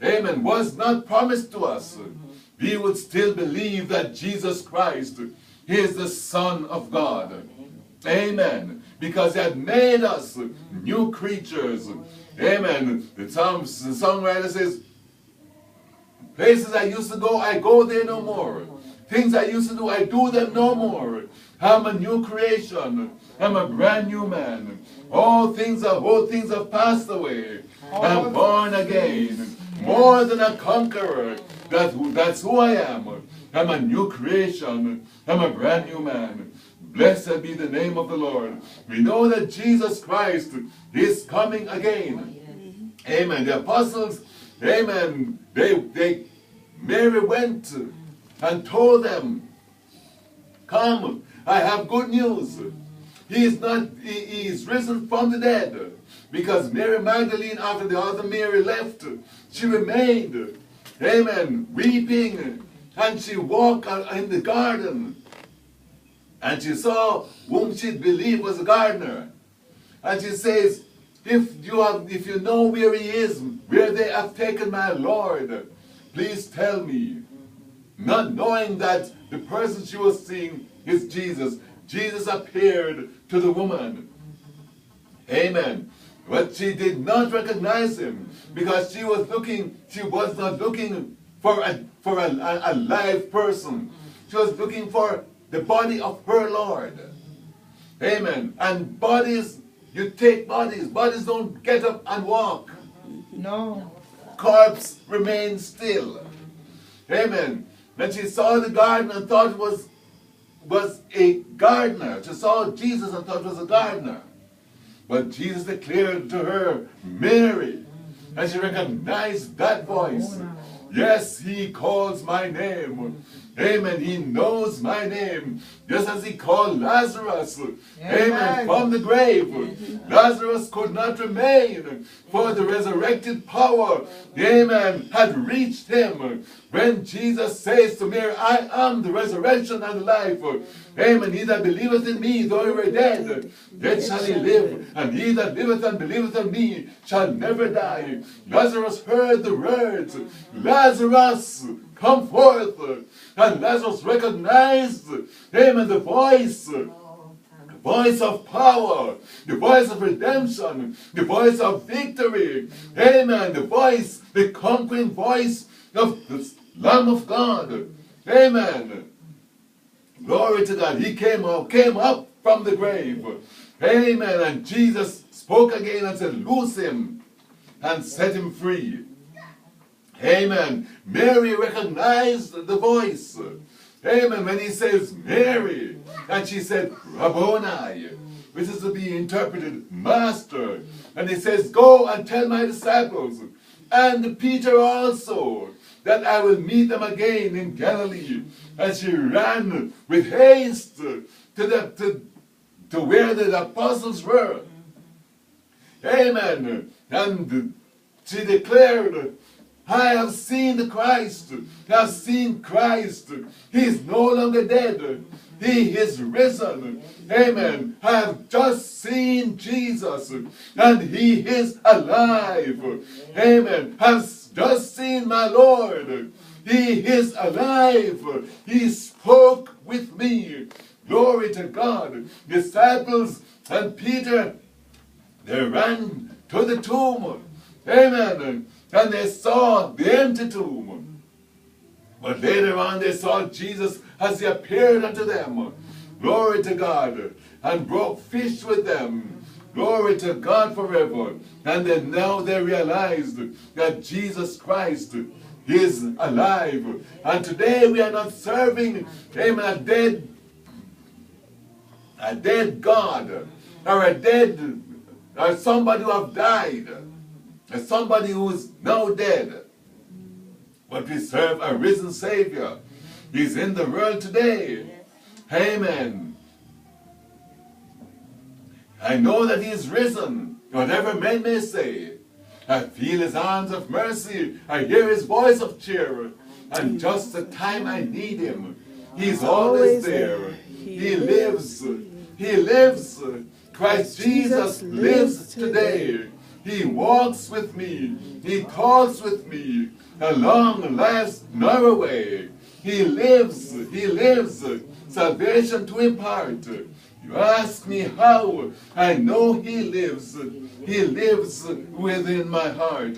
amen, was not promised to us, we would still believe that Jesus Christ is the Son of God. Amen. Because He had made us new creatures. Amen. The songwriter says, places I used to go, I go there no more. Things I used to do, I do them no more. I'm a new creation. I'm a brand new man. All things have passed away. I'm born again. More than a conqueror. That's who I am. I'm a new creation. I'm a brand new man. Blessed be the name of the Lord. We know that Jesus Christ is coming again. Amen. The apostles, amen, Mary went and told them, come, I have good news. He is risen from the dead. Because Mary Magdalene, after the other Mary left, she remained, amen, weeping. And she walked in the garden. And she saw whom she believed was a gardener. And she says, if you know where he is, where they have taken my Lord, please tell me. Not knowing that the person she was seeing is Jesus. Jesus appeared to the woman. Amen. But she did not recognize him because she was not looking for a live person. She was looking for the body of her Lord. Amen. And bodies, you take bodies. Bodies don't get up and walk. No. Corpse remains still. Amen. When she saw the garden and thought it was a gardener. She saw Jesus and thought it was a gardener. But Jesus declared to her, Mary. And she recognized that voice. Yes, he calls my name. Amen. He knows my name. Just as he called Lazarus. Amen. From the grave. Lazarus could not remain. For the resurrected power, amen, had reached him. When Jesus says to Mary, I am the resurrection and the life. Amen. He that believeth in me, though he were dead, yet shall he live. And he that liveth and believeth in me shall never die. Lazarus heard the words, Lazarus, come forth. And Lazarus recognized, amen, the voice of power, the voice of redemption, the voice of victory, amen, the conquering voice of the Lamb of God, amen. Glory to God. He came up from the grave, amen, and Jesus spoke again and said, loose him and set him free. Amen. Mary recognized the voice. Amen. When he says Mary, and she said Rabboni, which is to be interpreted Master. And he says, go and tell my disciples, and Peter also, that I will meet them again in Galilee. And she ran with haste to where the apostles were. Amen. And she declared, I have seen the Christ. I have seen Christ. He is no longer dead. He is risen. Amen. I have just seen Jesus. And he is alive. Amen. I have just seen my Lord. He is alive. He spoke with me. Glory to God. Disciples and Peter, they ran to the tomb. Amen. And they saw the empty tomb. But later on they saw Jesus as he appeared unto them. Glory to God. And broke fish with them. Glory to God forever. And then now they realized that Jesus Christ is alive. And today we are not serving, amen, a dead God. Or somebody who have died. As somebody who is now dead. But we serve a risen Savior. He's in the world today. Amen. I know that he is risen. Whatever men may say. I feel his arms of mercy. I hear his voice of cheer. And just the time I need him, he's always there. He lives. He lives. Christ Jesus lives today. He walks with me. He talks with me along life's narrow way. He lives. He lives. Salvation to impart. You ask me how? I know He lives. He lives within my heart.